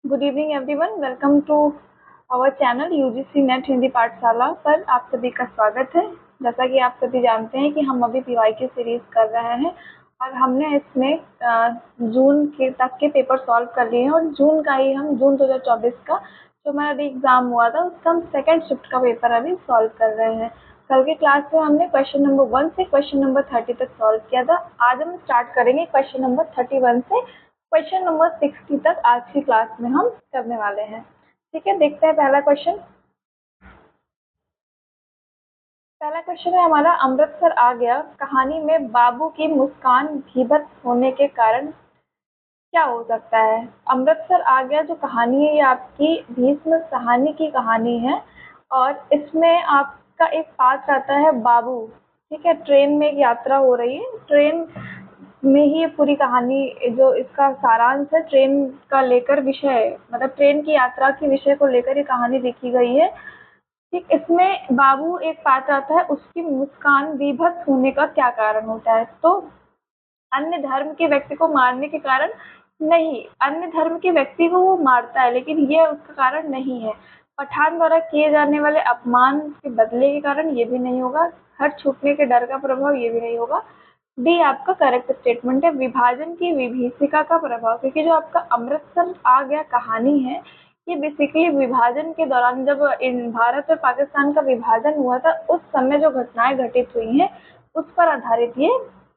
Good evening everyone, welcome to our channel UGC NET Hindi Pathshala पर आप सभी का स्वागत है। जैसा कि आप सभी जानते हैं कि हम अभी पीवाईक्यू सीरीज कर रहे हैं और हमने इसमें जून के तक के पेपर सॉल्व कर लिए हैं और जून 2024 का जो हमारा अभी एग्जाम हुआ था उसका हम सेकेंड शिफ्ट का पेपर अभी सॉल्व कर रहे हैं। कल की क्लास में हमने क्वेश्चन नंबर 1 से क्वेश्चन नंबर 30 तक सॉल्व किया था। आज हम स्टार्ट करेंगे क्वेश्चन नंबर 31 से क्वेश्चन नंबर 60 तक आज की क्लास में हम करने वाले हैं। ठीक है, देखते हैं पहला क्वेश्चन है हमारा। अमृतसर आ गया कहानी में बाबू की मुस्कान भीभत्स होने के कारण क्या हो सकता है। अमृतसर आ गया जो कहानी है ये आपकी भीष्म सहानी की कहानी है और इसमें आपका एक पात्र आता है बाबू। ठीक है, ट्रेन में एक यात्रा हो रही है, ट्रेन में ही ये पूरी कहानी जो इसका सारांश है ट्रेन का लेकर विषय मतलब ट्रेन की यात्रा के विषय को लेकर ये कहानी लिखी गई है। ठीक, इसमें बाबू एक पात्र आता है, उसकी मुस्कान विभत्स होने का क्या कारण होता है। तो अन्य धर्म के व्यक्ति को मारने के कारण नहीं, अन्य धर्म के व्यक्ति को वो मारता है लेकिन ये उसका कारण नहीं है। पठान द्वारा किए जाने वाले अपमान के बदले के कारण ये भी नहीं होगा। घर छूटने के डर का प्रभाव ये भी नहीं होगा। डी आपका करेक्ट स्टेटमेंट है। विभाजन की विभीषिका का प्रभाव, क्योंकि जो आपका अमृतसर आ गया कहानी है ये बेसिकली विभाजन के दौरान जब इन भारत और पाकिस्तान का विभाजन हुआ था उस समय जो घटनाएं घटित हुई हैं उस पर आधारित ये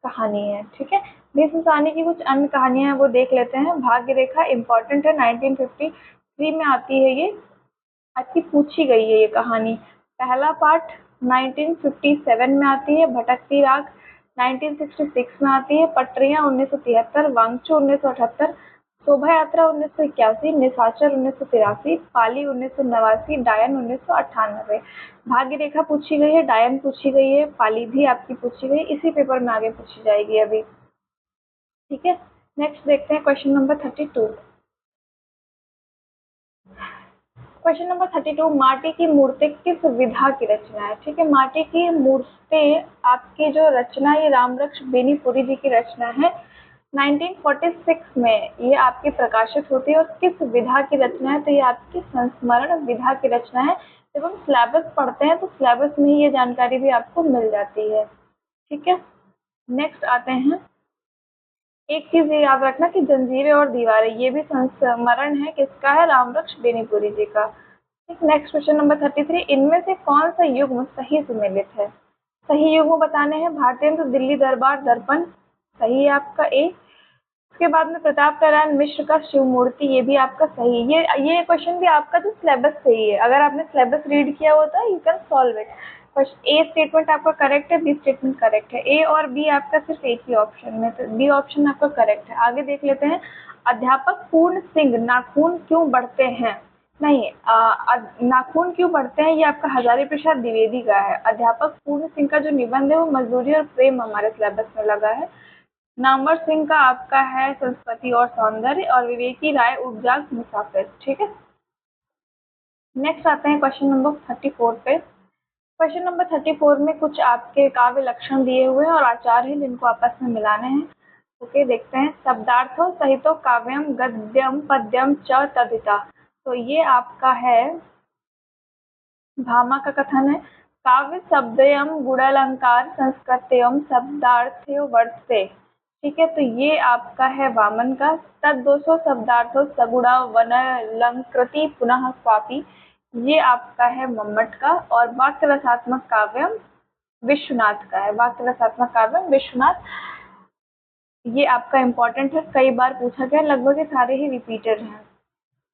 कहानी है। ठीक है, भीष्म सहानी की कुछ अन्य कहानियां हैं वो देख लेते हैं। भाग्य रेखा इम्पोर्टेंट है, 1953 में आती है ये, आपकी पूछी गई है ये कहानी। पहला पार्ट 1957 में आती है। भटकती राग 1966 में आती है। पटरियां 1973, वांगचू 1978, शोभा यात्रा 1981, निशाचर 1983, पाली 1989, डायन 1998। भाग्य रेखा पूछी गई है, डायन पूछी गई है, पाली भी आपकी पूछी गई, इसी पेपर में आगे पूछी जाएगी अभी। ठीक है, नेक्स्ट देखते हैं क्वेश्चन नंबर 32। क्वेश्चन नंबर 32, माटी की मूर्ति किस विधा की रचना है। ठीक है, माटी की मूर्ति आपकी जो रचना ये रामवृक्ष बेनीपुरी जी की रचना है। 1946 में ये आपकी प्रकाशित होती है और किस विधा की रचना है तो ये आपकी संस्मरण विधा की रचना है। जब हम सिलेबस पढ़ते हैं तो सिलेबस में ही ये जानकारी भी आपको मिल जाती है। ठीक है, नेक्स्ट आते हैं। एक चीज ये याद रखना कि जंजीरें और दीवारें ये भी संस्मरण है किसका है, रामवृक्ष बेनीपुरी जी का। नेक्स्ट क्वेश्चन नंबर 33, इनमें से कौन सा युग्म सही सुमेलित है। सही युग्म बताने हैं। भारतेंदु दिल्ली दरबार दर्पण सही है आपका ए। उसके बाद में प्रताप नारायण मिश्र का शिव मूर्ति ये भी आपका सही है। ये क्वेश्चन भी आपका जो सिलेबस से ही है, अगर आपने सिलेबस रीड किया होता है you can solve it. A statement आपका करेक्ट है, बी स्टेटमेंट करेक्ट है। ए और बी आपका सिर्फ एक ही ऑप्शन में, तो बी ऑप्शन आपका करेक्ट है। आगे देख लेते हैं। अध्यापक पूर्ण सिंह नाखून क्यों बढ़ते हैं, नहीं नाखून क्यों बढ़ते हैं ये आपका हजारी प्रसाद द्विवेदी का है। अध्यापक पूर्ण सिंह का जो निबंध है वो मजदूरी और प्रेम हमारे सिलेबस में लगा है। नामवर सिंह का आपका है संस्कृति और सौंदर्य और विवेकी राय उपजाग मुसाफिर। ठीक है, नेक्स्ट आते हैं क्वेश्चन नंबर 34 पे। क्वेश्चन नंबर 34 में कुछ आपके काव्य लक्षण दिए हुए हैं और आचार हैं जिनको आपस में मिलाने हैं। ओके, देखते हैं। शब्दार्थो सहितो काव्यम गद्यम पद्यम च तदिता, तो ये आपका है भामा का कथन है। काव्य शब्दयम गुणालंकार संस्कृतयम शब्दार्थ्यो वर्तते। ठीक है, तो ये आपका है वामन का। तद्दोषो शब्दार्थो सगुणा वनलंकृति पुनः स्वापी, ये आपका है मम्मट का। और वाक्य रसात्मक काव्यम विश्वनाथ का है। वाक्य रसात्मक काव्यम विश्वनाथ, ये आपका इम्पोर्टेंट है, कई बार पूछा गया, लगभग ये सारे ही रिपीटेड हैं।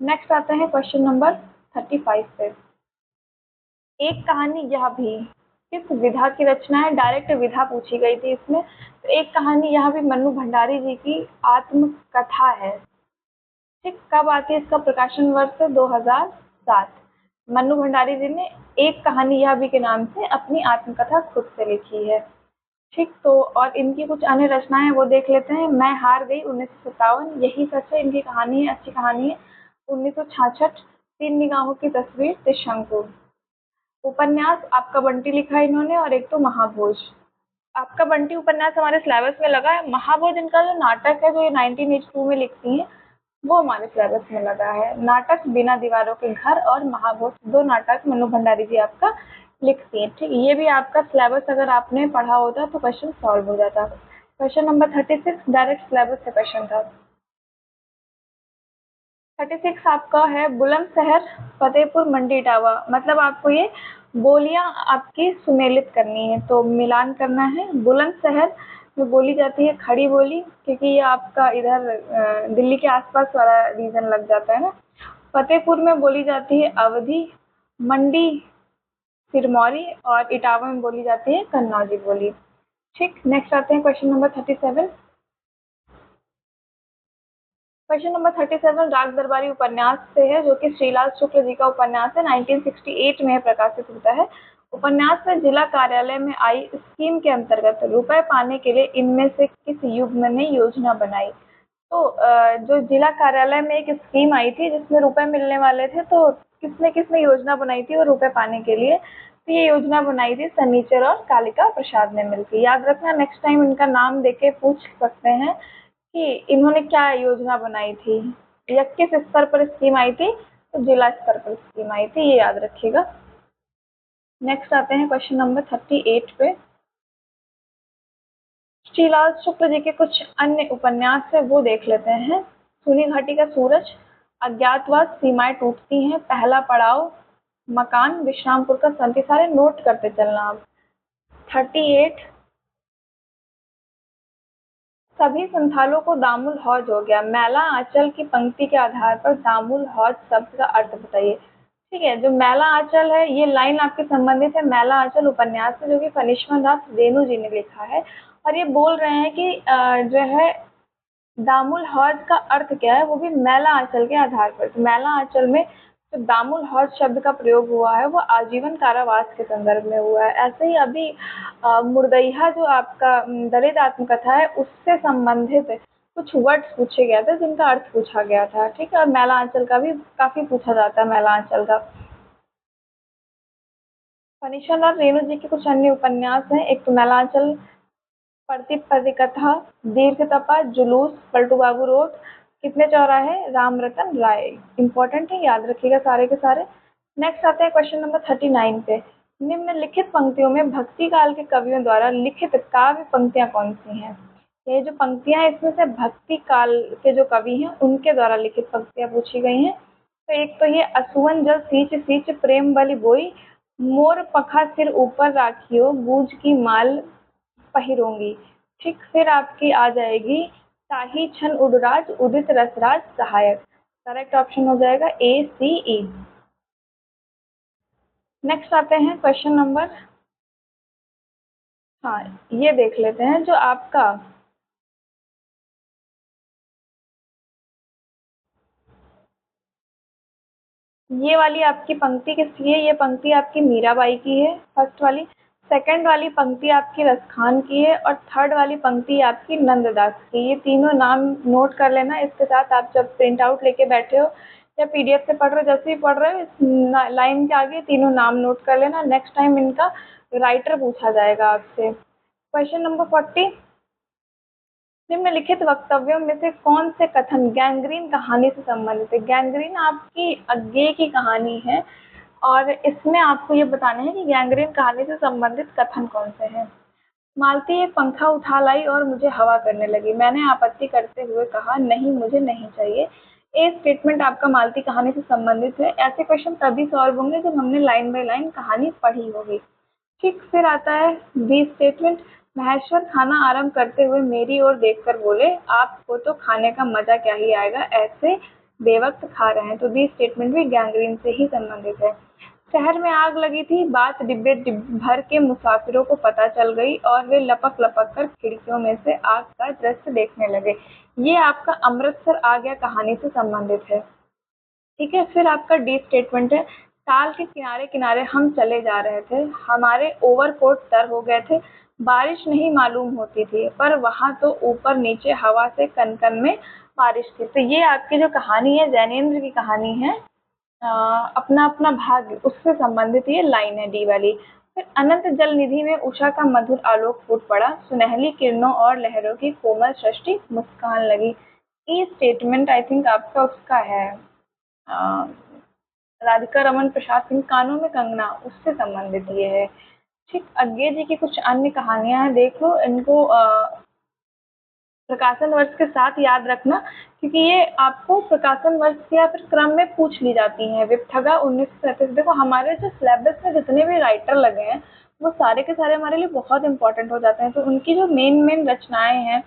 नेक्स्ट आते हैं क्वेश्चन नंबर 35 पे। एक कहानी यह भी किस विधा की रचना है, डायरेक्ट विधा पूछी गई थी इसमें। तो एक कहानी यह भी मन्नू भंडारी जी की आत्मकथा है। ठीक, कब आती है इसका प्रकाशन वर्ष 2007। मन्नू भंडारी जी ने एक कहानी यह भी के नाम से अपनी आत्मकथा खुद से लिखी है। ठीक, तो और इनकी कुछ अन्य रचनाएं हैं वो देख लेते हैं। मैं हार गई 1957, यही सच है, इनकी कहानी है, अच्छी कहानी है। 1966 तीन निगाहों की तस्वीर, त्रिशंकु। उपन्यास आपका बंटी लिखा है इन्होंने, और एक तो महाभोज। आपका बंटी उपन्यास हमारे सिलेबस में लगा है। महाभोज इनका जो नाटक है जो ये 1982 में लिखती हैं वो हमारे सिलेबस में लगा है। नाटक बिना दीवारों के घर और महाभूत, 2 नाटक मनु भंडारी जी आपका लिखती हैं। ठीक, ये भी आपका सिलेबस अगर आपने पढ़ा होता तो क्वेश्चन सॉल्व हो जाता। क्वेश्चन नंबर 36 डायरेक्ट सिलेबस से क्वेश्चन था। 36 आपका है बुलंदशहर, फतेहपुर, मंडी, इटावा। मतलब आपको ये बोलियां आपकी सुमेलित करनी है, तो मिलान करना है। बुलंदशहर में बोली जाती है खड़ी बोली, क्योंकि ये आपका इधर दिल्ली के आसपास वाला रीजन लग जाता है ना। फतेहपुर में बोली जाती है अवधी, मंडी सिरमौरी, और इटावा में बोली जाती है कन्नौजी बोली। ठीक, नेक्स्ट आते हैं क्वेश्चन नंबर 37। क्वेश्चन नंबर 37 राग दरबारी उपन्यास से है, जो कि श्रीलाल शुक्ल जी का उपन्यास है। 1968 में प्रकाशित होता है। उपन्यास में जिला कार्यालय में आई स्कीम के अंतर्गत रुपए पाने के लिए इनमें से किस युग्म ने योजना बनाई? तो जो जिला कार्यालय में एक स्कीम आई थी जिसमें रुपए मिलने वाले थे, तो किसने किसने योजना बनाई थी वो रुपए पाने के लिए? तो ये योजना बनाई थी सनीचर और कालिका प्रसाद ने मिलकर। याद रखना, नेक्स्ट टाइम इनका नाम देके पूछ सकते हैं कि इन्होंने क्या योजना बनाई थी या किस स्तर पर स्कीम आई थी। तो जिला स्तर पर स्कीम आई थी, ये याद रखिएगा। नेक्स्ट आते हैं क्वेश्चन नंबर 38 पे। श्रीलाल शुक्ल जी के कुछ अन्य उपन्यास है वो देख लेते हैं। सूनी घाटी का सूरज, अज्ञातवास, सीमाएं टूटती हैं, पहला पड़ाव, मकान, विश्रामपुर का संती। सारे नोट करते चलना आप। 38, सभी संथालों को दामुल हौज हो गया। मैला आंचल की पंक्ति के आधार पर दामुल हौज शब्द का अर्थ बताइए। ठीक है, जो मैला आंचल है ये लाइन आपके संबंधित है मैला आंचल उपन्यास से, जो कि फणीश्वर दास रेणु जी ने लिखा है। और ये बोल रहे हैं कि जो है दामुल हौज का अर्थ क्या है, वो भी मैला आंचल के आधार पर। तो मैला आंचल में जो दामुल हौज शब्द का प्रयोग हुआ है वो आजीवन कारावास के संदर्भ में हुआ है। ऐसे ही अभी मुर्दैया जो आपका दलित आत्मकथा है उससे संबंधित कुछ वर्ड्स पूछे गए थे जिनका अर्थ पूछा गया था। ठीक है, और मैला आंचल का भी काफी पूछा जाता है मैला आंचल का। फणीश्वरनाथ रेणु जी के कुछ अन्य उपन्यास हैं। एक तो मैलांचल, प्रतिप परिकथा, दीर्घ तपा, जुलूस, पलटू बाबू रोड, कितने चौराहे, राम रतन राय। इंपॉर्टेंट है, याद रखिएगा सारे के सारे। नेक्स्ट आते हैं क्वेश्चन नंबर 39 पे। निम्नलिखित पंक्तियों में भक्ति काल के कवियों द्वारा लिखित काव्य पंक्तियां कौन सी हैं? ये जो पंक्तियां हैं इसमें से भक्ति काल के जो कवि हैं उनके द्वारा लिखित पंक्तियां पूछी गई हैं। तो एक तो ये असुवन जल सींच सींच प्रेम बलि बोई, मोर पखा सिर ऊपर राखियो, गूंज की माल पहिरूंगी। ठीक, फिर आपकी आ जाएगी ताही छन उडराज उदित रसराज सहायक। करेक्ट ऑप्शन हो जाएगा ACE। नेक्स्ट आते हैं क्वेश्चन नंबर, हाँ ये देख लेते हैं जो आपका ये वाली आपकी पंक्ति किसकी है? ये पंक्ति आपकी मीराबाई की है, फर्स्ट वाली। सेकंड वाली पंक्ति आपकी रसखान की है और थर्ड वाली पंक्ति आपकी नंददास की। ये तीनों नाम नोट कर लेना। इसके साथ आप जब प्रिंट आउट लेके बैठे हो या PDF से पढ़ रहे हो, जैसे ही पढ़ रहे हो इस लाइन के आगे तीनों नाम नोट कर लेना। नेक्स्ट टाइम इनका राइटर पूछा जाएगा आपसे। क्वेश्चन नंबर 40, निम्नलिखित वक्तव्यों में से कौन से कथन गैंग्रीन कहानी से संबंधित है? गैंग्रीन आपकी अज्ञे की कहानी है और इसमें आपको ये बताना है कि गैंग्रीन कहानी से संबंधित कथन कौन से हैं। मालती एक पंखा उठा लाई और मुझे हवा करने लगी। मैंने आपत्ति करते हुए कहा, नहीं मुझे नहीं चाहिए। ए स्टेटमेंट आपका मालती कहानी से संबंधित है। ऐसे क्वेश्चन तभी सॉल्व होंगे जब हमने लाइन बाय लाइन कहानी पढ़ी होगी। ठीक, फिर आता है बी स्टेटमेंट। महेश्वर खाना आरंभ करते हुए मेरी ओर देखकर बोले, आपको तो खाने का मजा क्या ही आएगा, ऐसे बेवक्त खा रहे हैं। तो बी स्टेटमेंट भी गैंग्रीन से ही संबंधित है। शहर में आग लगी थी, बात डिब्बे भर के मुसाफिरों को पता चल गई और वे लपक लपक कर खिड़कियों में से आग का दृश्य देखने लगे। ये आपका अमृतसर आ गया कहानी से संबंधित है। ठीक है, फिर आपका डी स्टेटमेंट है। ताल के किनारे किनारे हम चले जा रहे थे, हमारे ओवरकोट तर हो गए थे, बारिश नहीं मालूम होती थी पर वहां तो ऊपर नीचे हवा से कनकन में बारिश थी। तो ये आपकी जो कहानी है जैनेन्द्र की कहानी है, अपना अपना भाग्य, उससे संबंधित ये लाइन है डी वाली। फिर अनंत जल निधि में उषा का मधुर आलोक फूट पड़ा, सुनहली किरणों और लहरों की कोमल सृष्टि मुस्कान लगी। ई स्टेटमेंट आई थिंक आपका उसका है, अ, राधिका रमन प्रसाद सिंह कानों में कंगना, उससे संबंधित ये है। ठीक, अज्ञे जी की कुछ अन्य कहानियां हैं, देख लो इनको, प्रकाशन वर्ष के साथ याद रखना, क्योंकि ये आपको प्रकाशन वर्ष या फिर क्रम में पूछ ली जाती हैं। विपठगा 1937, देखो हमारे जो सिलेबस में जितने भी राइटर लगे हैं वो सारे के सारे हमारे लिए बहुत इंपॉर्टेंट हो जाते हैं। तो उनकी जो मेन मेन रचनाएं हैं,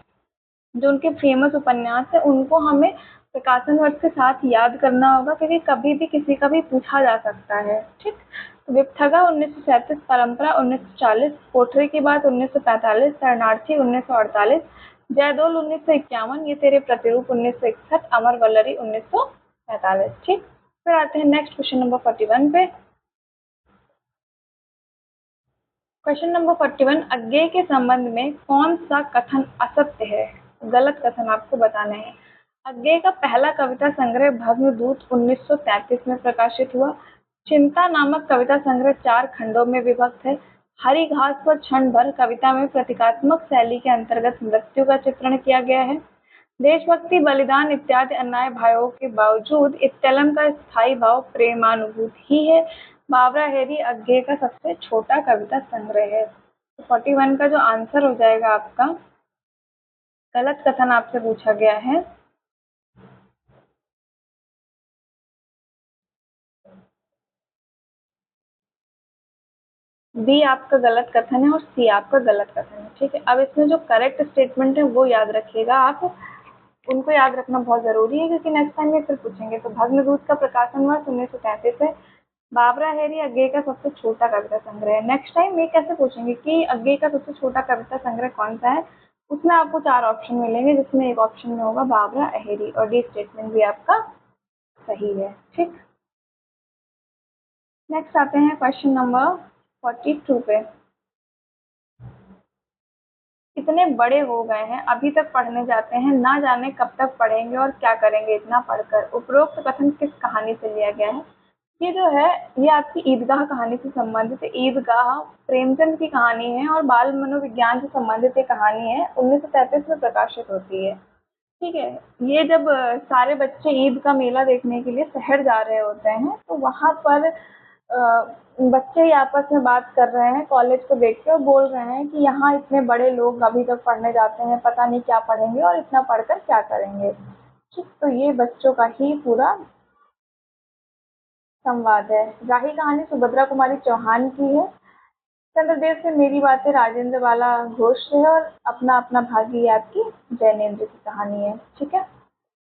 जो उनके फेमस उपन्यास है, उनको हमें प्रकाशन वर्ष के साथ याद करना होगा, क्योंकि कभी भी किसी का भी पूछा जा सकता है। ठीक, तो विपठगा 1937, परंपरा 1940, कोठरी की बात 1945, शरणार्थी 1948, जयदोल 1951, ये तेरे प्रतिरूप 1961, अमर वल्लरी 1945। ठीक, फिर आते हैं नेक्स्ट क्वेश्चन नंबर 41 पे। क्वेश्चन नंबर 41, अज्ञेय के संबंध में कौन सा कथन असत्य है? गलत कथन आपको बताने हैं। अज्ञेय का पहला कविता संग्रह भग्नदूत 1933 में प्रकाशित हुआ। चिंता नामक कविता संग्रह 4 खंडों में विभक्त है। हरी घास पर क्षण भर कविता में प्रतीकात्मक शैली के अंतर्गत मृत्यु का चित्रण किया गया है। देशभक्ति, बलिदान इत्यादि अन्याय भावों के बावजूद इत्तलम का स्थायी भाव प्रेमानुभूति ही है। बाबरा हेरी अज्ञेय का सबसे छोटा कविता संग्रह है। तो 41 का जो आंसर हो जाएगा आपका, गलत कथन आपसे पूछा गया है। बी आपका गलत कथन है और सी आपका गलत कथन है। ठीक है, अब इसमें जो करेक्ट स्टेटमेंट है वो याद रखिएगा आप, उनको याद रखना बहुत जरूरी है, क्योंकि नेक्स्ट टाइम ये फिर पूछेंगे। तो भग्नदूत का प्रकाशन वर्ष 1933 है। बाबरा हेरी अज्ञेय का सबसे छोटा कविता संग्रह है। नेक्स्ट टाइम ये कैसे पूछेंगे कि अज्ञेय का सबसे छोटा कविता संग्रह कौन सा है, उसमें आपको 4 ऑप्शन मिलेंगे, जिसमें एक ऑप्शन में होगा बाबरा हेरी, और डी स्टेटमेंट भी आपका सही है। ठीक, नेक्स्ट आते हैं क्वेश्चन नंबर 42 पे। इतने बड़े हो गए हैं अभी तक पढ़ने जाते हैं, ना जाने कब तक पढ़ेंगे और क्या करेंगे इतना पढ़कर। उपरोक्त कथन किस कहानी से लिया गया है? ये जो है, ये आपकी ईदगाह कहानी से संबंधित है। ईदगाह प्रेमचंद की कहानी है और बाल मनोविज्ञान से संबंधित ये कहानी है, 1933 में प्रकाशित होती है। ठीक है, ये जब सारे बच्चे ईद का मेला देखने के लिए शहर जा रहे होते हैं, तो वहां पर बच्चे ही आपस में बात कर रहे हैं कॉलेज को देख के, और बोल रहे हैं कि यहाँ इतने बड़े लोग अभी तक पढ़ने जाते हैं, पता नहीं क्या पढ़ेंगे और इतना पढ़कर क्या करेंगे। ठीक, तो ये बच्चों का ही पूरा संवाद है। राही कहानी सुभद्रा कुमारी चौहान की है। चंद्रदेव से मेरी बातें राजेंद्र बाला घोष है, और अपना अपना भागी आपकी जैनेन्द्र की कहानी है। ठीक है,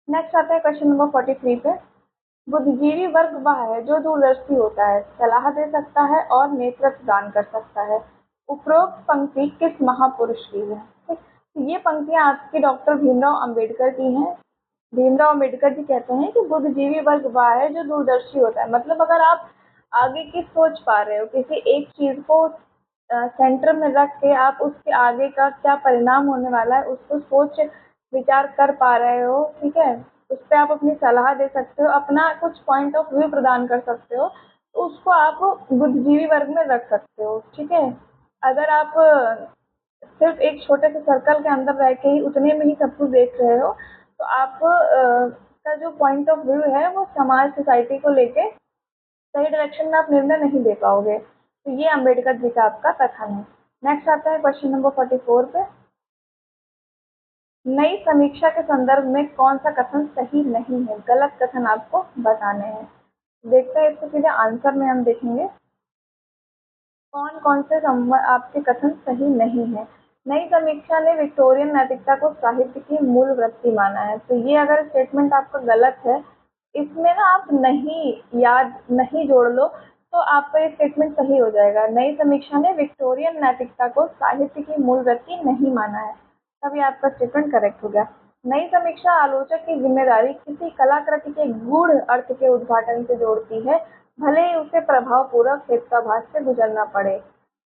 नेक्स्ट आता है क्वेश्चन नंबर 43 पे। बुद्धिजीवी वर्ग वह है जो दूरदर्शी होता है, सलाह दे सकता है और नेतृत्व दान कर सकता है। उपरोक्त पंक्ति किस महापुरुष की है? ठीक, तो ये पंक्तियां आपके डॉक्टर भीमराव अंबेडकर की हैं। भीमराव अंबेडकर जी कहते हैं कि बुद्धिजीवी वर्ग वह है जो दूरदर्शी होता है। मतलब अगर आप आगे की सोच पा रहे हो, किसी एक चीज को सेंटर में रख के आप उसके आगे का क्या परिणाम होने वाला है उसको सोच विचार कर पा रहे हो, ठीक है, उस पर आप अपनी सलाह दे सकते हो, अपना कुछ पॉइंट ऑफ व्यू प्रदान कर सकते हो, तो उसको आप बुद्धिजीवी वर्ग में रख सकते हो। ठीक है, अगर आप सिर्फ एक छोटे से सर्कल के अंदर रह के ही उतने में ही सब कुछ देख रहे हो, तो आप का जो पॉइंट ऑफ व्यू है वो समाज सोसाइटी को लेके सही डायरेक्शन में आप निर्णय नहीं दे पाओगे। तो ये अम्बेडकर जी का आपका कथन है। नेक्स्ट आता है क्वेश्चन नंबर 44 पे। नई समीक्षा के संदर्भ में कौन सा कथन सही नहीं है? गलत कथन आपको बताने हैं। देखते हैं इसको, सीधे आंसर में हम देखेंगे कौन कौन से आपके कथन सही नहीं है। नई समीक्षा ने विक्टोरियन नैतिकता को साहित्य की मूल वृत्ति माना है। तो ये अगर स्टेटमेंट आपका गलत है, इसमें ना आप नहीं जोड़ लो, तो आपका ये स्टेटमेंट सही हो जाएगा। नई समीक्षा ने विक्टोरियन नैतिकता को साहित्य की मूल वृत्ति नहीं माना है, तभी आपका स्टेटमेंट करेक्ट हो गया। नई समीक्षा आलोचक की जिम्मेदारी किसी कलाकृति के गूढ़ अर्थ के उद्घाटन से जोड़ती है, भले ही उसे प्रभावपूर्वक हेत्वाभास से गुजरना पड़े।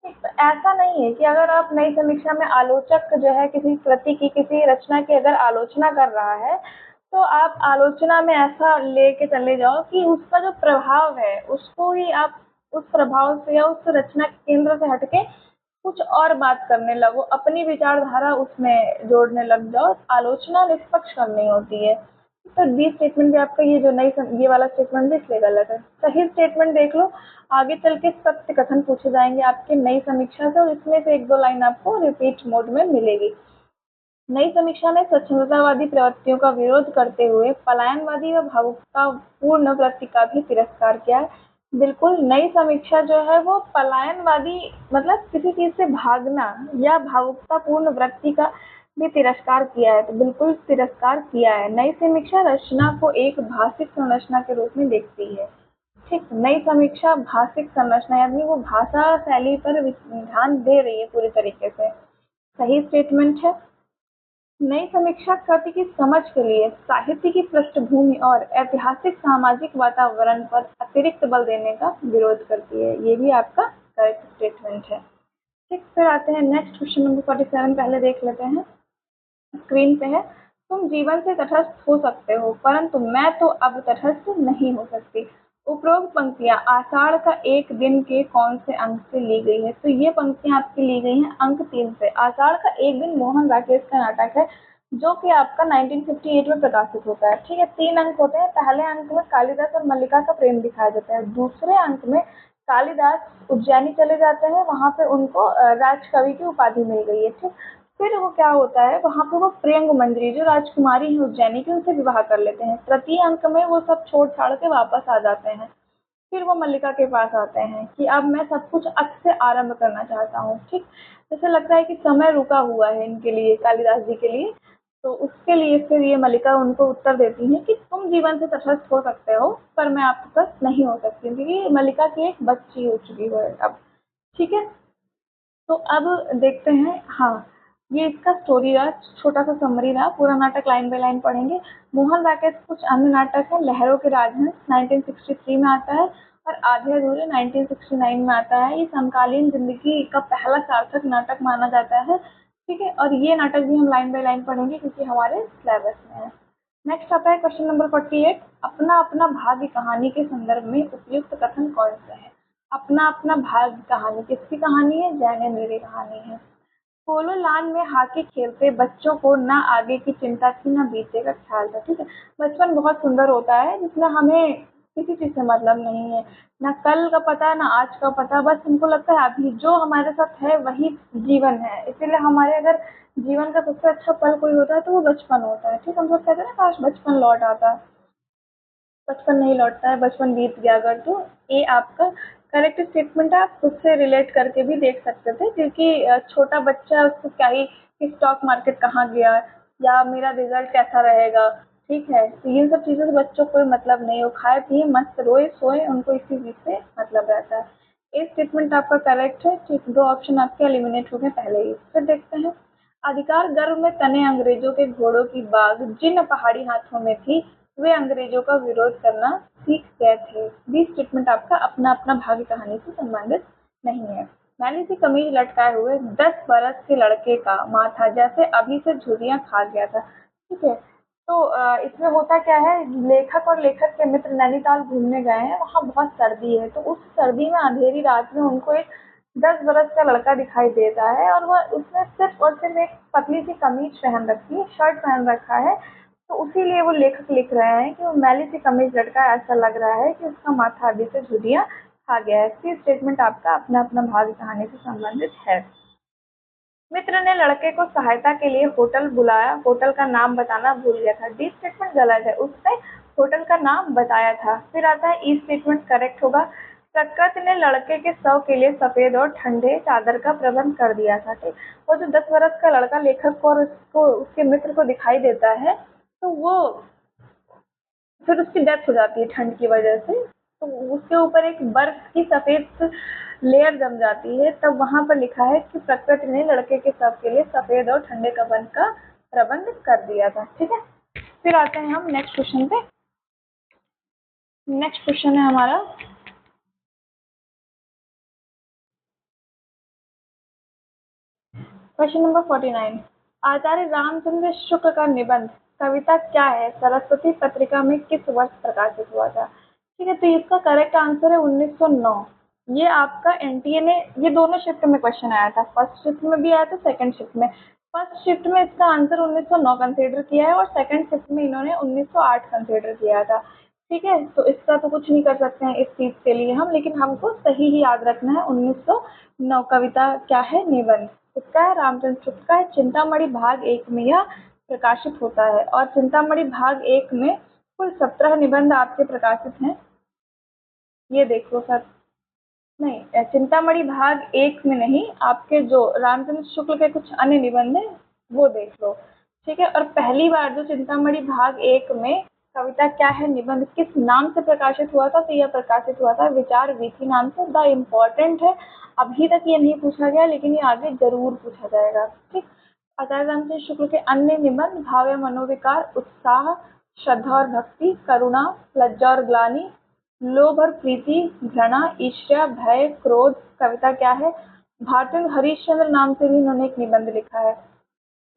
तो ऐसा नहीं है कि अगर आप नई समीक्षा में आलोचक जो है किसी कृति की, किसी रचना की अगर आलोचना कर रहा है, तो आप आलोचना में ऐसा लेके चले जाओ कि उसका जो प्रभाव है उसको ही आप उस प्रभाव से या उस रचना के केंद्र से हटके कुछ और बात करने लगो, अपनी विचारधारा उसमें जोड़ने लग जाओ, आलोचना निष्पक्ष करनी होती है। तो बी स्टेटमेंट भी आपका ये जो ये वाला स्टेटमेंट भी इसलिए गलत है। सही स्टेटमेंट देख लो, आगे चल के सत्य कथन पूछे जाएंगे आपके नई समीक्षा से, और इसमें से एक दो लाइन आपको रिपीट मोड में मिलेगी। नई समीक्षा ने स्वच्छंदतावादी प्रवृत्तियों का विरोध करते हुए पलायनवादी व भावुकतापूर्ण वृत्ति का भी तिरस्कार किया है। बिल्कुल, नई समीक्षा जो है वो पलायनवादी मतलब किसी चीज से भागना या भावुकतापूर्ण वृत्ति का भी तिरस्कार किया है, तो बिल्कुल तिरस्कार किया है। नई समीक्षा रचना को एक भाषिक संरचना के रूप में देखती है। ठीक, नई समीक्षा भाषिक संरचना यानी वो भाषा शैली पर ध्यान दे रही है पूरी तरीके से। सही स्टेटमेंट है। नई समीक्षा कृति की समझ के लिए साहित्य की पृष्ठभूमि और ऐतिहासिक सामाजिक वातावरण पर अतिरिक्त बल देने का विरोध करती है। ये भी आपका करेक्ट स्टेटमेंट है। ठीक, फिर आते हैं नेक्स्ट क्वेश्चन नंबर 47, पहले देख लेते हैं। स्क्रीन पे है, तुम जीवन से तटस्थ हो सकते हो परंतु मैं तो अब तटस्थ नहीं हो सकती। उपरोक्त पंक्तियां आषाढ़ का एक दिन के कौन से अंक से ली गई है? तो ये पंक्तियां आपकी ली गई हैं अंक 3 से। आषाढ़ का एक दिन मोहन राकेश का नाटक है जो कि आपका 1958 में प्रकाशित होता है। ठीक है, 3 अंक होते हैं। पहले अंक में कालिदास और मल्लिका का प्रेम दिखाया जाता है। दूसरे अंक में कालिदास उज्जैनी चले जाते हैं, वहां पे उनको राजकवि की उपाधि मिल गई है। ठीक, फिर वो क्या होता है, वहां पे वो प्रियंग मंजरी जो राजकुमारी है उज्जैनी की, उनसे विवाह कर लेते हैं। तृतीय अंक में वो सब छोड़ छाड़ के वापस आ जाते हैं। फिर वो मल्लिका के पास आते हैं कि अब मैं सब कुछ अच्छ से आरंभ करना चाहता हूँ। ठीक, जैसे लगता है कि समय रुका हुआ है इनके लिए, कालिदास जी के लिए। तो उसके लिए फिर ये मल्लिका उनको उत्तर देती है कि तुम जीवन से तटस्थ हो सकते हो पर मैं आपके साथ नहीं हो सकती, क्योंकि मल्लिका की एक बच्ची हो चुकी है अब। ठीक है, तो अब देखते हैं। हाँ, ये इसका स्टोरी रहा, छोटा सा समरी रहा। पूरा नाटक लाइन बाय लाइन पढ़ेंगे। मोहन राकेश कुछ अन्य नाटक है। लहरों के राजहंस 1963 में आता है और आधे अधूरे 1969 में आता है। ये समकालीन जिंदगी का पहला सार्थक नाटक माना जाता है। ठीक है, और ये नाटक भी हम लाइन बाय लाइन पढ़ेंगे क्योंकि हमारे सिलेबस में है। नेक्स्ट आता है क्वेश्चन नंबर 48। अपना अपना भाग्य कहानी के संदर्भ में उपयुक्त कथन कौन सा है? अपना अपना भाग्य कहानी किसकी कहानी है? जैनेन्द्र की कहानी है। पोलो लान में हॉकी खेलते बच्चों को ना आगे की चिंता थी ना बीते का ख्याल था। ठीक है, बचपन बहुत सुंदर होता है जिसमें हमें किसी चीज से मतलब नहीं है, ना कल का पता ना आज का पता, बस हमको लगता है अभी जो हमारे साथ है वही जीवन है। इसीलिए हमारे अगर जीवन का सबसे अच्छा पल कोई होता है तो वो बचपन होता है। ठीक, हम सब कहते हैं ना काश बचपन लौट आता। बचपन नहीं लौटता है, बचपन बीत गया अगर। तो ये आपका करेक्ट स्टेटमेंट है। आप खुद से रिलेट करके भी देख सकते थे, क्योंकि छोटा बच्चा उसको क्या ही कि स्टॉक मार्केट कहाँ गया या मेरा रिजल्ट कैसा रहेगा। ठीक है, तो इन सब चीज़ों से बच्चों को कोई मतलब नहीं, वो खाए पिए मस्त रोए सोए, उनको इसी चीज़ से मतलब रहता है। ये स्टेटमेंट आपका करेक्ट है। ठीक, 2 ऑप्शन आपके एलिमिनेट हो गए पहले ही। फिर देखते हैं। अधिकार गर्व में तने अंग्रेजों के घोड़ों की बाग जिन पहाड़ी हाथों में थी वे अंग्रेजों का विरोध करना सीख गए थे। बी स्टेटमेंट आपका अपना अपना भाग्य कहानी से संबंधित नहीं है। मैली सी कमीज लटकाए हुए 10 बरस के लड़के का माथा जैसे अभी से झुर्रियां खा गया था। ठीक है, तो इसमें होता क्या है, लेखक और लेखक के मित्र नैनीताल घूमने गए हैं, वहाँ बहुत सर्दी है। तो उस सर्दी में अंधेरी रात में उनको एक 10 बरस का लड़का दिखाई देता है और वह उसने सिर्फ और सिर्फ एक पतली सी कमीज पहन रखी है, शर्ट पहन रखा है। तो उसीलिए वो लेखक लिख रहे हैं कि वो मैली सी कमीज लड़का है, ऐसा लग रहा है कि उसका माथा अभी से झुर्रियां खा गया है। सी स्टेटमेंट आपका अपना अपना भाग्य कहानी से संबंधित है। मित्र ने लड़के को सहायता के लिए होटल बुलाया, होटल का नाम बताना भूल गया था। डी स्टेटमेंट गलत है, उसने होटल का नाम बताया था। फिर आता है ई स्टेटमेंट करेक्ट होगा। प्रकृति ने लड़के के शव के लिए सफेद और ठंडे चादर का प्रबंध कर दिया था। ठीक, वो जो 10 बरस का लड़का लेखक को और उसको उसके मित्र को दिखाई देता है, तो वो फिर उसकी डेथ हो जाती है ठंड की वजह से। तो उसके ऊपर एक बर्फ की सफेद लेयर जम जाती है। तब वहां पर लिखा है कि प्रकृति ने लड़के के शव के लिए सफेद और ठंडे कफन का प्रबंध कर दिया था। ठीक है, फिर आते हैं हम नेक्स्ट क्वेश्चन पे। नेक्स्ट क्वेश्चन है हमारा क्वेश्चन नंबर 49। आचार्य रामचंद्र शुक्ल का निबंध कविता क्या है सरस्वती पत्रिका में किस वर्ष प्रकाशित हुआ था? ठीक है, तो इसका करेक्ट आंसर है 1909। ये आपका एनटीए ने ये दोनों शिफ्ट में क्वेश्चन आया था, फर्स्ट शिफ्ट में भी आया था, सेकंड शिफ्ट में। फर्स्ट शिफ्ट में इसका आंसर 1909 कंसीडर किया है और सेकंड शिफ्ट में इन्होंने 1908 कंसीडर किया था। ठीक है, तो इसका तो कुछ नहीं कर सकते हैं इस चीज के लिए हम, लेकिन हमको सही ही याद रखना है 1909। कविता क्या है? निबंध। इसका है रामचंद्र शुक्ल का है। चिंतामणि भाग 1 में यह प्रकाशित होता है और चिंतामणि भाग 1 में कुल 17 निबंध आपके प्रकाशित हैं। ये देखो सर, नहीं, चिंतामणि भाग 1 में नहीं, आपके जो रामचंद्र शुक्ल के कुछ अन्य निबंध हैं वो देख लो। ठीक है, और पहली बार जो चिंतामणि भाग 1 में कविता क्या है निबंध किस नाम से प्रकाशित हुआ था, तो यह प्रकाशित हुआ था विचार वीथी नाम से। द इम्पोर्टेंट है, अभी तक ये नहीं पूछा गया लेकिन ये आगे जरूर पूछा जाएगा। ठीक, आचार्य रामचंद्र शुक्ल के अन्य निबंध भाव या मनोविकार, उत्साह, श्रद्धा और भक्ति, करुणा, लज्जा और ग्लानि, लोभ और प्रीति, घृणा, ईर्ष्या, भय, क्रोध। कविता क्या है? भारतेंदु हरिश्चंद्र नाम से भी इन्होंने एक निबंध लिखा है।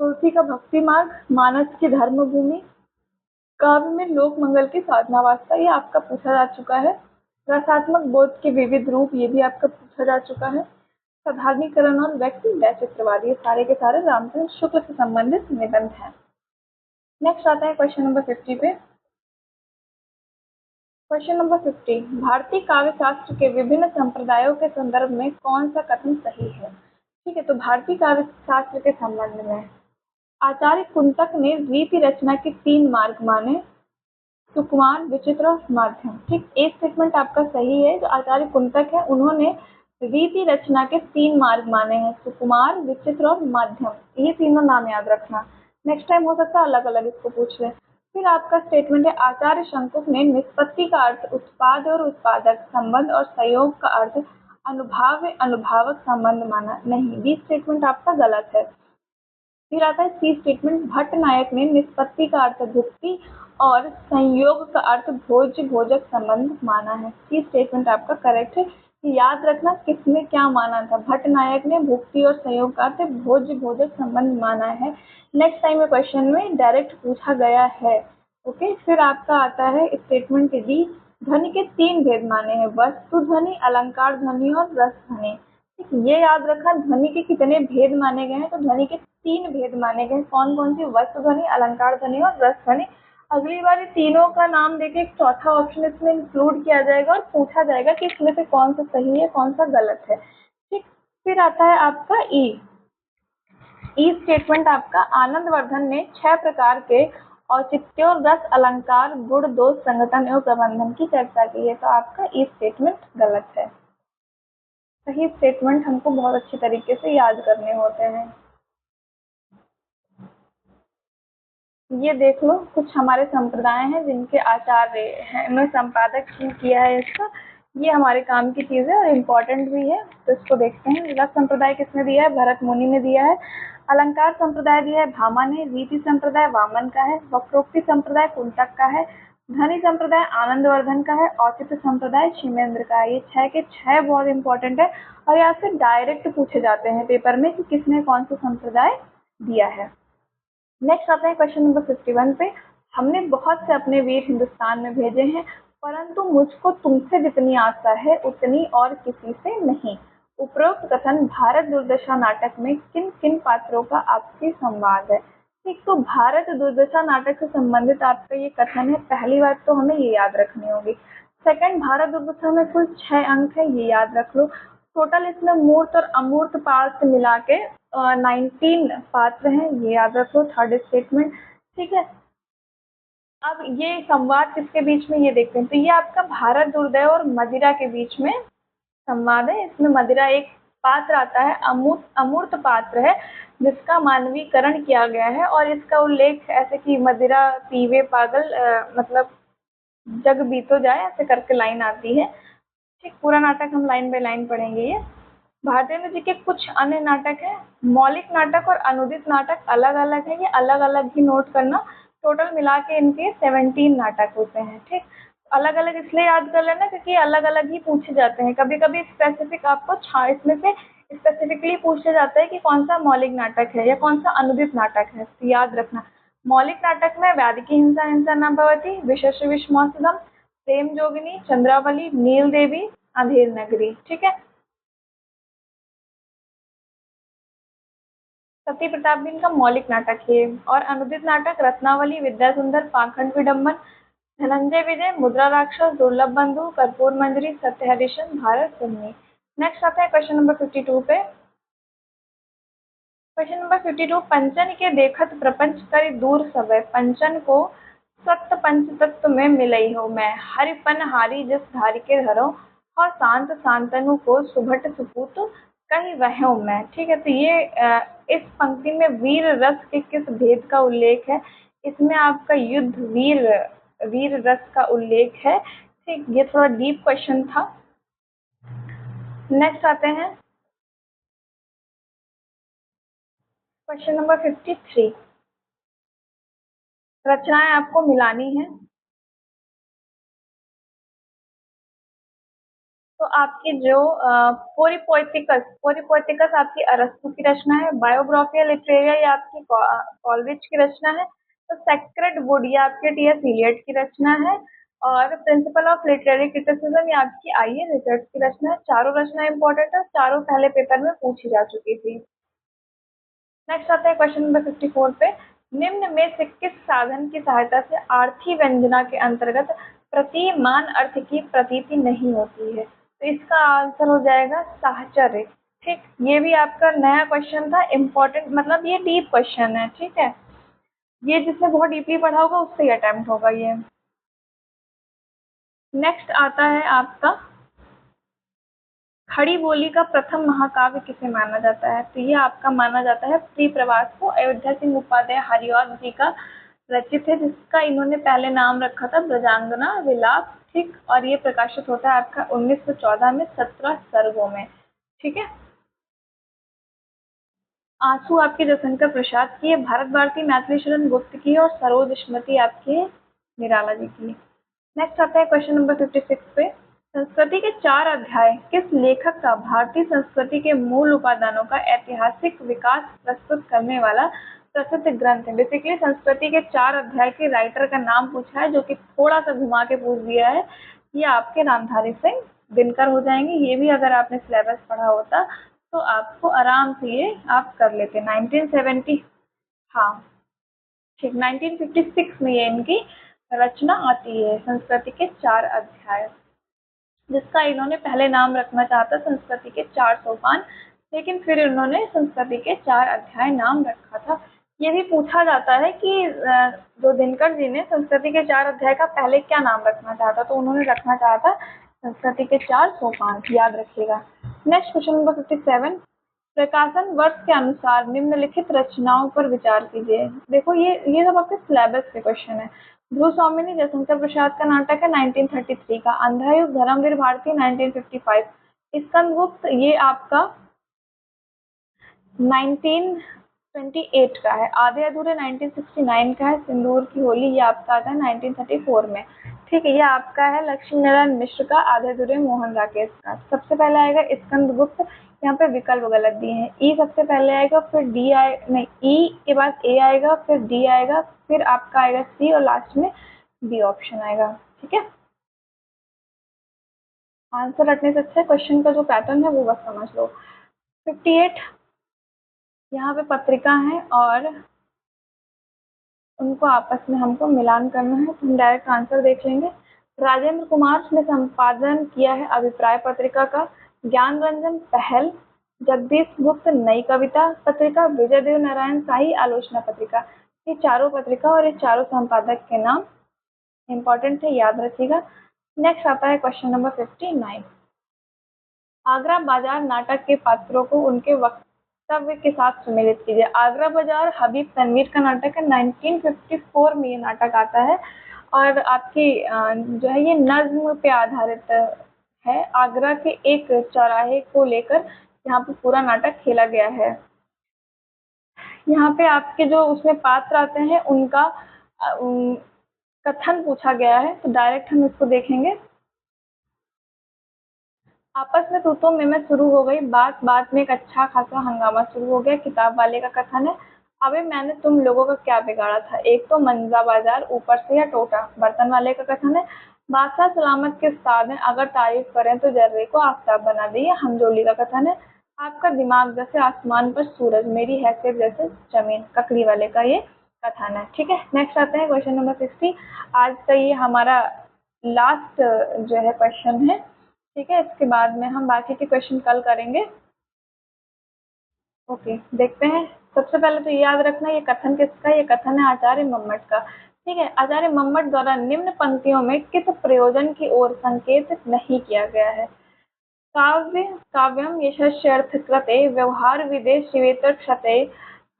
तुलसी का भक्ति मार्ग, मानस की धर्म भूमि, काव्य में लोक मंगल की साधना वास्ता, ये आपका पूछा जा चुका है। रसात्मक बोध के विविध रूप, ये भी आपका पूछा जा चुका है। साधारणीकरण और व्यक्ति वैचित्रवाद, ये सारे के सारे रामचंद्र शुक्ल से संबंधित निबंध हैं। नेक्स्ट आता है क्वेश्चन नंबर 50 पे। क्वेश्चन नंबर 50, भारतीय काव्य शास्त्र के विभिन्न संप्रदायों के संदर्भ में कौन सा कथन सही है? ठीक है, तो भारतीय काव्य शास्त्र के संबंध में आचार्य कुंतक ने रीति रचना के 3 मार्ग माने, सुकुमार, विचित्र और माध्यम। ठीक, एक स्टेटमेंट आपका सही है। जो आचार्य कुंतक है उन्होंने रीति रचना के 3 मार्ग माने हैं, सुकुमार, विचित्र और माध्यम। ये तीनों नाम याद रखना, नेक्स्ट टाइम हो सकता है अलग अलग इसको पूछ ले। फिर आपका स्टेटमेंट है आचार्य शंकुक ने निष्पत्ति का अर्थ उत्पाद और उत्पादक संबंध और संयोग का अर्थ अनुभाव्य अनुभावक संबंध माना। नहीं, बी स्टेटमेंट आपका गलत है। फिर आता है सी स्टेटमेंट, भट्ट नायक ने निष्पत्ति का अर्थ भुक्ति और संयोग का अर्थ भोज्य भोजक संबंध माना है। सी स्टेटमेंट आपका करेक्ट है। याद रखना किसने क्या माना था, भट्ट नायक ने भुक्ति और संयोग का अर्थ भोज्य भोजक संबंध माना है। नेक्स्ट टाइम में क्वेश्चन में डायरेक्ट पूछा गया है। ओके, फिर आपका आता है स्टेटमेंट डी, ध्वनि के 3 भेद माने हैं, वस्तु ध्वनि, अलंकार ध्वनि और रस ध्वनि। ये याद रखना ध्वनि के कितने भेद माने गए हैं, तो ध्वनि के 3 भेद माने गए। कौन कौन सी? वस्तु ध्वनि, अलंकार ध्वनि और रस ध्वनि। अगली बार तीनों का नाम देके एक चौथा ऑप्शन इसमें इंक्लूड किया जाएगा और पूछा जाएगा कि इसमें से कौन सा सही है कौन सा गलत है। ठीक, फिर आता है आपका ई स्टेटमेंट आपका, आनंदवर्धन ने 6 प्रकार के औचित्य और रस, अलंकार, गुण, दोष, संगठन एवं प्रबंधन की चर्चा की है। तो आपका ई स्टेटमेंट गलत है। सही स्टेटमेंट हमको बहुत अच्छे तरीके से याद करने होते हैं। ये देख लो, कुछ हमारे संप्रदाय हैं जिनके आचार्य हैं, उन्होंने संपादक किया है इसका। ये हमारे काम की चीज़ है और इम्पोर्टेंट भी है, तो इसको देखते हैं। रस संप्रदाय किसने दिया है? भरत मुनि ने दिया है। अलंकार संप्रदाय दिया है भामा ने। रीति संप्रदाय वामन का है। वक्रोक्ति संप्रदाय कुंतक का है। ध्वनि संप्रदाय आनंदवर्धन का है। औचित्य संप्रदाय शिवेंद्र का है। ये 6 के 6 बहुत इंपॉर्टेंट है और यहाँ से डायरेक्ट पूछे जाते हैं पेपर में कि किसने कौन सा संप्रदाय दिया है। नेक्स्ट आता है क्वेश्चन नंबर 51 पे। हमने बहुत से अपने वीर हिंदुस्तान में भेजे हैं, परंतु मुझको तुमसे जितनी आशा है उतनी और किसी से नहीं। उपरोक्त कथन भारत दुर्दशा नाटक में किन किन पात्रों का आपसी संवाद है? ठीक, तो भारत दुर्दशा नाटक से संबंधित आपका ये कथन है। पहली बात तो हमें ये याद रखनी होगी। सेकंड, भारत दुर्दशा में कुल 6 अंक है, ये याद रख लो। टोटल इसमें मूर्त और अमूर्त पात्र मिला के 19 पात्र हैं, ये याद रखो। थर्ड स्टेटमेंट, ठीक है। अब ये संवाद किसके बीच में ये देखते हैं, तो ये आपका भारत दुर्दय और मदिरा के बीच में संवाद है। इसमें मदिरा एक पात्र आता है, अमूर्त अमूर्त पात्र है जिसका मानवीकरण किया गया है और इसका उल्लेख ऐसे कि मदिरा पीवे पागल मतलब जग बीतो जाए, ऐसे करके लाइन आती है। ठीक, पूरा नाटक हम लाइन बाय लाइन पढ़ेंगे। ये भारतेंद्र जी के कुछ अन्य नाटक हैं। मौलिक नाटक और अनुदित नाटक अलग अलग है, ये अलग अलग ही नोट करना। टोटल मिला के इनके 17 नाटक होते हैं। ठीक, अलग अलग इसलिए याद कर लेना क्योंकि अलग अलग ही पूछे जाते हैं। कभी कभी स्पेसिफिक आपको इसमें से स्पेसिफिकली पूछा जाता है कि कौन सा मौलिक नाटक है या कौन सा अनुदित नाटक है, तो याद रखना। मौलिक नाटक में व्याधिकी हिंसा हिंसा न भवति, विशेष विषमोत्सवम, प्रेम जोगिनी, चंद्रावली, नील देवी, अंधेर नगरी, ठीक है। सती प्रताप भी इनका मौलिक नाटक है। और अनुदित नाटक रत्नावली, विद्या सुंदर, पाखंड विडम्बन, धनंजय विजय, मुद्रा राक्षस, दुर्लभ बंधु, कर्पूर मंजरी, सत्य हरिश्चंद्र, भारत सिंह। नेक्स्ट आता है क्वेश्चन नंबर 52 पे। क्वेश्चन नंबर 52, पंचन के देखत प्रपंच करि दूर सबे, पंचन को सत्य पंच तत्व में मिलई हो मैं, हरिपन हारी जिस धारी के धरो, और शांत शांतनु को सुभट सुपूत कहीं वह मैं। ठीक है, तो ये इस पंक्ति में वीर रस के किस भेद का उल्लेख है? इसमें आपका युद्ध वीर वीर रस का उल्लेख है। ठीक, ये थोड़ा डीप क्वेश्चन था। नेक्स्ट आते हैं क्वेश्चन नंबर 53। रचनाएं आपको मिलानी है। तो आपकी जो पोरिपोइटिकस आपकी अरस्तु की रचना है। बायोग्राफिया लिटरेरिया ये आपकी कॉलरिज की रचना है। तो सेक्रेड वुड ये आपके टी.एस. इलियट की रचना है। और प्रिंसिपल ऑफ लिटरेरी क्रिटिसिज्म ये आपकी आई.ए. रिचर्ड्स की रचना है। चारों रचना इंपॉर्टेंट है, चारों पहले पेपर में पूछी जा चुकी थी। नेक्स्ट आता है क्वेश्चन नंबर 54 पे। निम्न में से किस साधन की सहायता से आर्थी व्यंजना के अंतर्गत प्रतिमान अर्थ की प्रतीति नहीं होती है? तो इसका आंसर हो जाएगा साहचर्य। ठीक, ये भी आपका नया क्वेश्चन था, इम्पोर्टेंट, मतलब ये डीप क्वेश्चन है। ठीक है, ये जिसने बहुत डीपली पढ़ा होगा उससे ही अटेम्प्ट होगा ये। नेक्स्ट आता है आपका खड़ी बोली का प्रथम महाकाव्य किसे माना जाता है? तो ये आपका माना जाता है प्रिय प्रवास को। अयोध्या सिंह उपाध्याय हरिऔध जी का रचित है, जिसका इन्होंने पहले नाम रखा था ब्रजांगना विलाप। ठीक, और ये प्रकाशित होता है आपका 1914 में 17 सर्गों में। ठीक है। आंसू आपके जयशंकर प्रसाद की है। भारत भारती मैथिली शरण गुप्त की है। और सरोज स्मृति आपकी निराला जी की। नेक्स्ट आता है क्वेश्चन नंबर 56 पे। संस्कृति के 4 अध्याय किस लेखक का भारतीय संस्कृति के मूल उपादानों का ऐतिहासिक विकास प्रस्तुत करने वाला प्रसिद्ध ग्रंथ है? बेसिकली संस्कृति के 4 अध्याय के राइटर का नाम पूछा है, जो कि थोड़ा सा घुमा के पूछ दिया है। ये आपके रामधारी सिंह दिनकर हो जाएंगे। ये भी अगर आपने सिलेबस पढ़ा होता तो आपको आराम से ये आप कर लेते। 1970, हाँ ठीक, 1956 में ये इनकी रचना आती है, संस्कृति के 4 अध्याय, जिसका इन्होंने पहले नाम रखना चाहा था संस्कृति के 4 सोपान, लेकिन फिर इन्होंने संस्कृति के 4 अध्याय नाम रखा था। ये भी पूछा जाता है कि जो दिनकर जी ने संस्कृति के 4 अध्याय का पहले क्या नाम रखना चाहा था, तो उन्होंने रखना चाहा था संस्कृति के 4 सोपान, याद रखिएगा। Next question number 57। प्रकाशन वर्ष के अनुसार निम्नलिखित रचनाओं पर विचार कीजिए। देखो ये सब आपके सिलेबस के क्वेश्चन है। ध्रुव स्वामिनी जयशंकर प्रसाद का नाटक है 1933 का। अंधायुग धर्मवीर भारती 1955। स्कंदगुप्त ये आपका 1928 का है। आधे अधूरे 1969 का है। सिंदूर की होली ये आपका आता है 1934 में। ठीक है, ये आपका है लक्ष्मी नारायण मिश्र का आधे अधूरे मोहन राकेश का। सबसे पहले आएगा स्कंदगुप्त। यहाँ पे विकल्प गलत दिए हैं। ई सबसे पहले आएगा, फिर डी आए नहीं, ई के बाद ए आएगा, फिर डी आएगा, फिर आपका आएगा सी, और लास्ट में बी ऑप्शन आएगा। ठीक है, आंसर रटने से अच्छा क्वेश्चन का जो पैटर्न है वो बस समझ लो। 58 यहाँ पे पत्रिका है और उनको आपस में हमको मिलान करना है, तो हम डायरेक्ट आंसर देख लेंगे। राजेंद्र कुमार ने संपादन किया है अभिप्राय पत्रिका का। ज्ञान रंजन पहल, जगदीश गुप्त नई कविता पत्रिका, विजय देव नारायण शाही आलोचना पत्रिका। ये चारों पत्रिका और ये चारों संपादक के नाम इंपॉर्टेंट है, याद रखिएगा। नेक्स्ट आता है क्वेश्चन नंबर 59। आगरा बाजार नाटक के पात्रों को उनके वक्तव्य के साथ सुमेलित कीजिए। आगरा बाजार हबीब तनवीर का नाटक है। 1954 में ये नाटक आता है और आपकी जो है ये नज्म पे आधारित है। आगरा के एक चौराहे को लेकर यहाँ पे पूरा नाटक खेला गया है। यहाँ पे आपके जो उसमें पात्र आते हैं उनका कथन पूछा गया है, तो डायरेक्ट हम इसको देखेंगे। आपस में तू में शुरू हो गई बात, बात में एक अच्छा खासा हंगामा शुरू हो गया। किताब वाले का कथन है, अबे मैंने तुम लोगों का क्या बिगाड़ा था, एक तो मंजा बाजार ऊपर से या टोटा। बर्तन वाले का कथन है, बादशाह सलामत के उस्ताद हैं, अगर तारीफ करें तो जर्रे को आफताब बना दे। ये हमजोली का कथन है। आपका दिमाग जैसे आसमान पर सूरज, मेरी हैसियत जैसे जमीन, ककड़ी वाले का ये कथन है। ठीक है, नेक्स्ट आते हैं क्वेश्चन नंबर 60। आज का ये हमारा लास्ट जो है क्वेश्चन है। ठीक है, इसके बाद में हम बाकी के क्वेश्चन कल करेंगे। ओके, देखते हैं। सबसे पहले तो ये याद रखना, ये कथन किसका है? ये कथन है आचार्य मम्मट का। ठीक है, आचार्य मम्मट द्वारा निम्न पंक्तियों में किस प्रयोजन की ओर संकेत नहीं किया गया है? काव्य काव्यम यशस्यर्थकृते व्यवहार विदे शिवेतर क्षते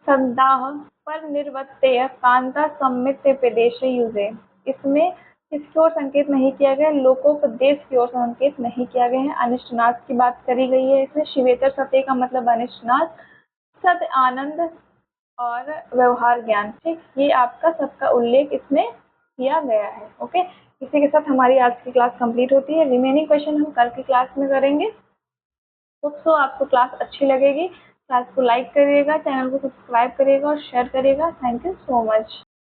संदाह पर निर्वर्त्य कांता सम्मित्य युजे। इसमें किसकी ओर संकेत नहीं किया गया? लोकोपदेश की ओर संकेत नहीं किया गया है। अनिष्टनाद की बात करी गई है इसमें। शिवेतर सत्य का मतलब अनिष्टनाद, सद आनंद और व्यवहार ज्ञान। ठीक, ये आपका सबका उल्लेख इसमें किया गया है। ओके, इसी के साथ हमारी आज की क्लास कंप्लीट होती है। रिमेनिंग क्वेश्चन हम कल की क्लास में करेंगे। होप सो आपको क्लास अच्छी लगेगी। क्लास को लाइक करिएगा, चैनल को सब्सक्राइब करिएगा और शेयर करिएगा। Thank you so much.